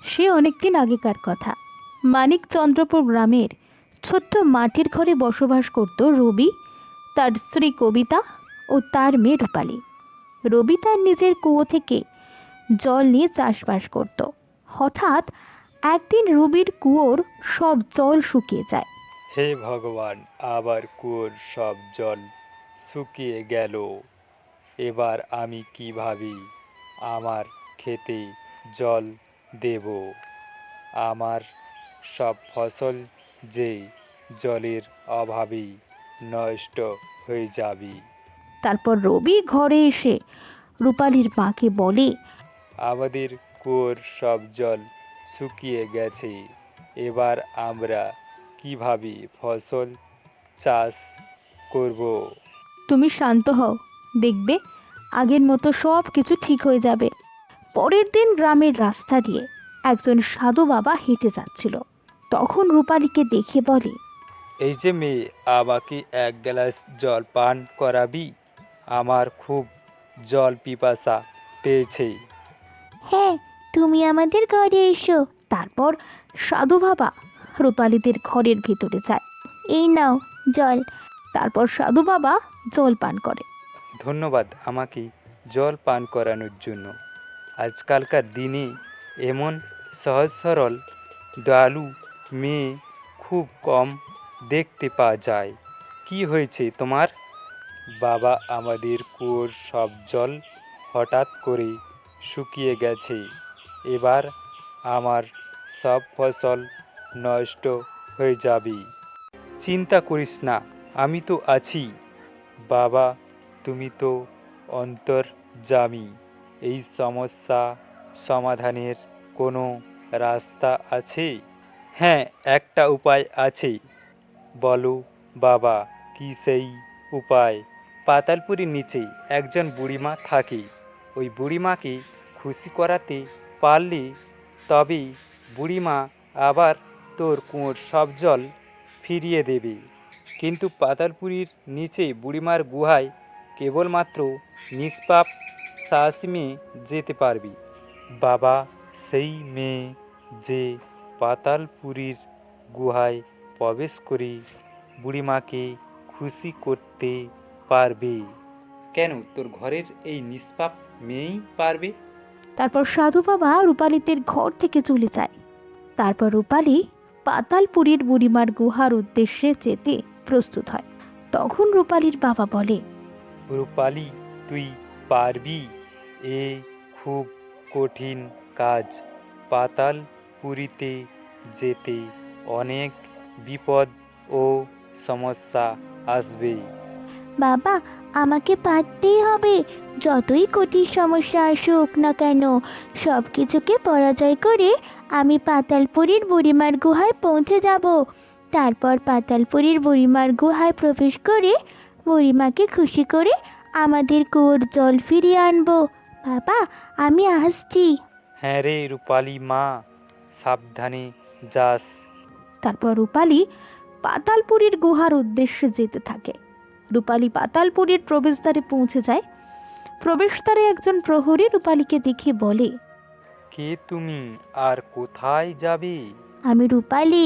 সে অনেকদিন আগেকার কথা। মানিকচন্দ্রপুর গ্রামের ছোট্ট মাটির ঘরে বসবাস করত রবি, তার স্ত্রী কবিতা ও তার মেয়ে রূপালী। রবি তার নিজের কুয়ো থেকে জল নিয়ে চাষবাস করত। হঠাৎ একদিন রবির কুয়োর সব জল শুকিয়ে যায়। হে ভগবান, আবার কুয়োর সব জল শুকিয়ে গেল। এবার আমি কিভাবে আমার খেতে জল দেব? আমার সব ফসল যে জলের অভাবে নষ্ট হয়ে যাবে। তারপর রবি ঘরে এসে রূপালীর মাকে বলে, আমাদের কুয়োর সব জল শুকিয়ে গেছে। এবার আমরা কিভাবে ফসল চাষ করব? তুমি শান্ত হও, দেখবে আগের মতো সব কিছু ঠিক হয়ে যাবে। পরের দিন গ্রামের রাস্তা দিয়ে একজন সাধু বাবা হেঁটে যাচ্ছিল। তখন রূপালীকে দেখে বলে, এই যে মেয়ে, আমাকে এক গ্লাস জল পান করাবি? আমার খুব জল পিপাসা পেয়েছে। হ্যাঁ, তুমি আমাদের ঘরে এসো। তারপর সাধু বাবা রূপালীদের ঘরের ভিতরে যায়। এই নাও জল। তারপর সাধু বাবা জল পান করে। ধন্যবাদ আমাকে জল পান করানোর জন্য। আজকালকার দিনে এমন সহজ সরল দয়ালু মেয়ে খুব কম দেখতে পাওয়া যায়। কি হয়েছে তোমার? বাবা, আমাদের কুয়োর সব জল হঠাৎ করে শুকিয়ে গেছে। এবার আমার সব ফসল নষ্ট হয়ে যাবে। চিন্তা করিস না, আমি তো আছি। বাবা, তুমি তো অন্তর্যামী। এই সমস্যা সমাধানের কোনো রাস্তা আছে? হ্যাঁ, একটা উপায় আছে। বলো বাবা, কি সেই উপায়? পাতালপুরীর নিচে একজন বুড়িমা থাকে। ওই বুড়িমাকে খুশি করাতে পারলে তবে বুড়িমা আবার তোর কুয়োর সব জল ফিরিয়ে দেবে। কিন্তু পাতালপুরীর নিচে বুড়িমার গুহায় কেবলমাত্র নিষ্পাপ সাহসী মেয়ে যেতে পারবি। বাবা, সেই মেয়ে যে পাতালপুরীর গুহায় প্রবেশ করে বুড়িমাকে খুশি করতে পারবে। কেন তোর ঘরের এই নিষ্পাপ মেয়েই পারবে? তারপর সাধু বাবা রূপালীদের ঘর থেকে চলে যায়। তারপর রূপালী পাতালপুরীর বুড়িমার গুহার উদ্দেশ্যে যেতে প্রস্তুত হয়। তখন রূপালীর বাবা বলে, রূপালী, তুই পারবি? এ খুব কঠিন কাজ। পাতালপুরীতে যেতে অনেক বিপদ ও সমস্যা আসবে। বাবা, আমাকে পারতেই হবে। যতই কঠিন সমস্যা আসুক না কেন, সব কিছুকে পরাজয় করে আমি পাতালপুরীর বুড়িমার গুহায় পৌঁছে যাব। তারপর পাতালপুরীর বুড়িমার গুহায় প্রবেশ করে বুড়িমাকে খুশি করে আমাদের কুয়োর জল ফিরিয়ে আনবো। বাবা, আমি আসছি। হ্যাঁ রে রূপালী মা, সাবধানে যাস। তারপর রূপালী পাতালপুরীর গুহার উদ্দেশ্যে যেতে থাকে। রূপালী পাতালপুরীর প্রবেশদ্বারে পৌঁছে যায়। প্রবেশদ্বারে একজন প্রহরী রূপালীকে দেখে বলে, কে তুমি আর কোথায় যাবে? আমি রূপালী,